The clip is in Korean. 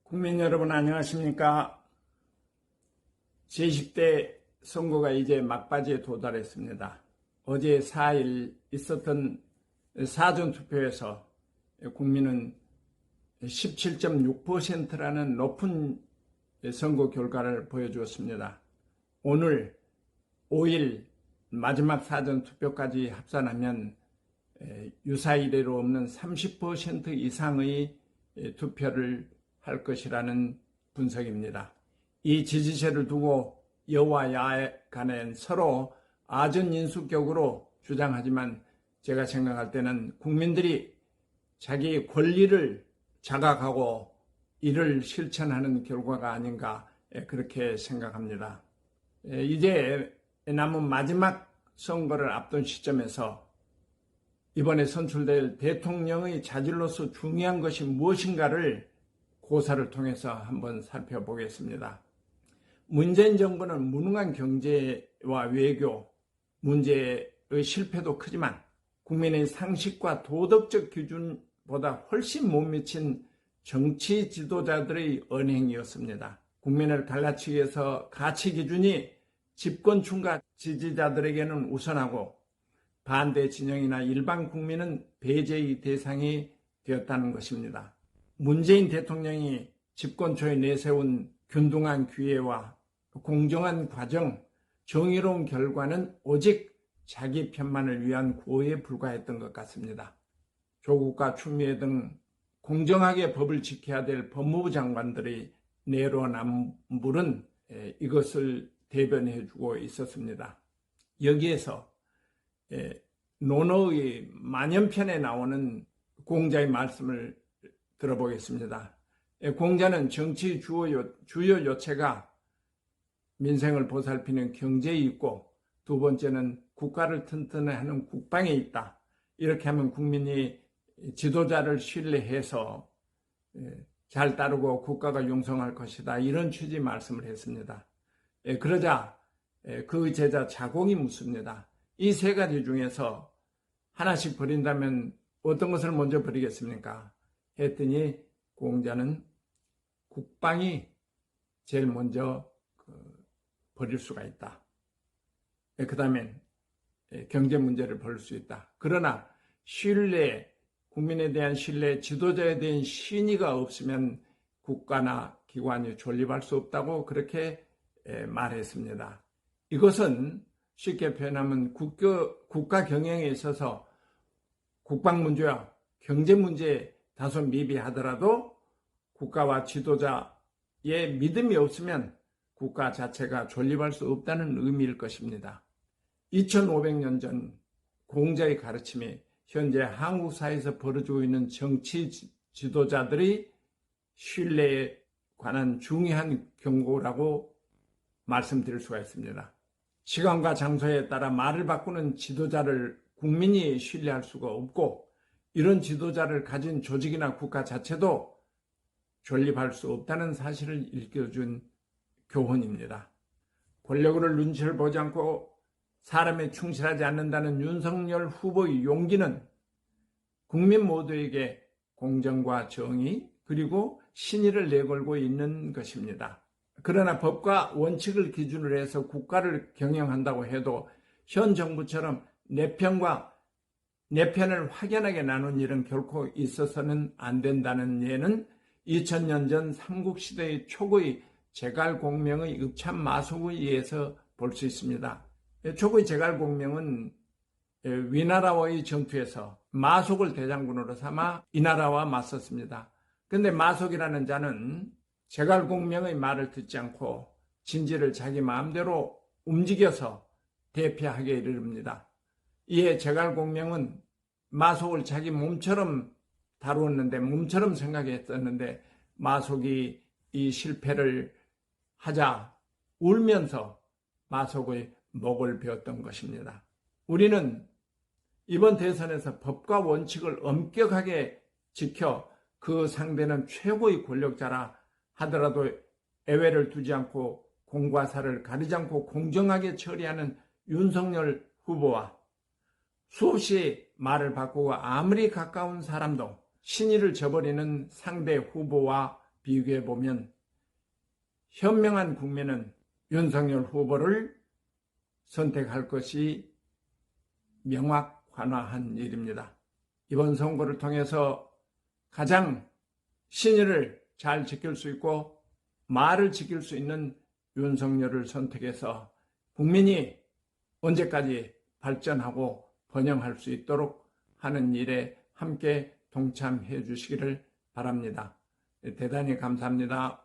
국민 여러분 안녕하십니까? 제20대 선거가 이제 막바지에 도달했습니다. 어제 4일 있었던 사전투표에서 국민은 17.6%라는 높은 선거 결과를 보여주었습니다. 오늘 5일 마지막 사전투표까지 합산하면 유사 이래로 없는 30% 이상의 투표를 할 것이라는 분석입니다. 이 지지세를 두고 여와 야 간엔 서로 아전인수격으로 주장하지만 제가 생각할 때는 국민들이 자기 권리를 자각하고 이를 실천하는 결과가 아닌가 그렇게 생각합니다. 이제 남은 마지막 선거를 앞둔 시점에서 이번에 선출될 대통령의 자질로서 중요한 것이 무엇인가를 고사를 통해서 한번 살펴보겠습니다. 문재인 정부는 무능한 경제와 외교, 문제의 실패도 크지만 국민의 상식과 도덕적 기준보다 훨씬 못 미친 정치 지도자들의 언행이었습니다. 국민을 갈라치기 위해서 가치 기준이 집권층과 지지자들에게는 우선하고 반대 진영이나 일반 국민은 배제의 대상이 되었다는 것입니다. 문재인 대통령이 집권 초에 내세운 균등한 기회와 공정한 과정, 정의로운 결과는 오직 자기 편만을 위한 구호에 불과했던 것 같습니다. 조국과 추미애 등 공정하게 법을 지켜야 될 법무부 장관들의 내로남불은 이것을 대변해주고 있었습니다. 여기에서 논어의 만연편에 나오는 공자의 말씀을 들어보겠습니다. 공자는 정치 주요 요체가 민생을 보살피는 경제에 있고 두 번째는 국가를 튼튼히 하는 국방에 있다. 이렇게 하면 국민이 지도자를 신뢰해서 잘 따르고 국가가 융성할 것이다. 이런 취지의 말씀을 했습니다. 그러자 그 제자 자공이 묻습니다. 이 세 가지 중에서 하나씩 버린다면 어떤 것을 먼저 버리겠습니까? 했더니 공자는 국방이 제일 먼저 버릴 수가 있다. 그 다음엔 경제 문제를 버릴 수 있다. 그러나 신뢰, 국민에 대한 신뢰, 지도자에 대한 신의가 없으면 국가나 기관이 존립할 수 없다고 그렇게 말했습니다. 이것은 쉽게 표현하면 국가 경영에 있어서 국방 문제와 경제 문제에 다소 미비하더라도 국가와 지도자의 믿음이 없으면 국가 자체가 존립할 수 없다는 의미일 것입니다. 2500년 전 공자의 가르침이 현재 한국 사회에서 벌어지고 있는 정치 지도자들의 신뢰에 관한 중요한 경고라고 말씀드릴 수가 있습니다. 시간과 장소에 따라 말을 바꾸는 지도자를 국민이 신뢰할 수가 없고 이런 지도자를 가진 조직이나 국가 자체도 존립할 수 없다는 사실을 일깨워준 교훈입니다. 권력을 눈치를 보지 않고 사람에 충실하지 않는다는 윤석열 후보의 용기는 국민 모두에게 공정과 정의 그리고 신의를 내걸고 있는 것입니다. 그러나 법과 원칙을 기준으로 해서 국가를 경영한다고 해도 현 정부처럼 내 편을 확연하게 나눈 일은 결코 있어서는 안 된다는 예는 2000년 전 삼국시대의 초기의 제갈공명의 읍참마속에 의해서 볼 수 있습니다. 초기의 제갈공명은 위나라와의 전투에서 마속을 대장군으로 삼아 이 나라와 맞섰습니다. 그런데 마속이라는 자는 제갈공명의 말을 듣지 않고 진지를 자기 마음대로 움직여서 대피하게 이릅니다. 이에 제갈공명은 마속을 자기 몸처럼 다루었는데 몸처럼 생각했었는데 마속이 이 실패를 하자 울면서 마속의 목을 베었던 것입니다. 우리는 이번 대선에서 법과 원칙을 엄격하게 지켜 그 상대는 최고의 권력자라 하더라도 애외를 두지 않고 공과 사를 가리지 않고 공정하게 처리하는 윤석열 후보와 수없이 말을 바꾸고 아무리 가까운 사람도 신의를 저버리는 상대 후보와 비교해 보면 현명한 국민은 윤석열 후보를 선택할 것이 명확한화한 일입니다. 이번 선거를 통해서 가장 신의를 잘 지킬 수 있고 말을 지킬 수 있는 윤석열을 선택해서 국민이 언제까지 발전하고 번영할 수 있도록 하는 일에 함께 동참해 주시기를 바랍니다. 대단히 감사합니다.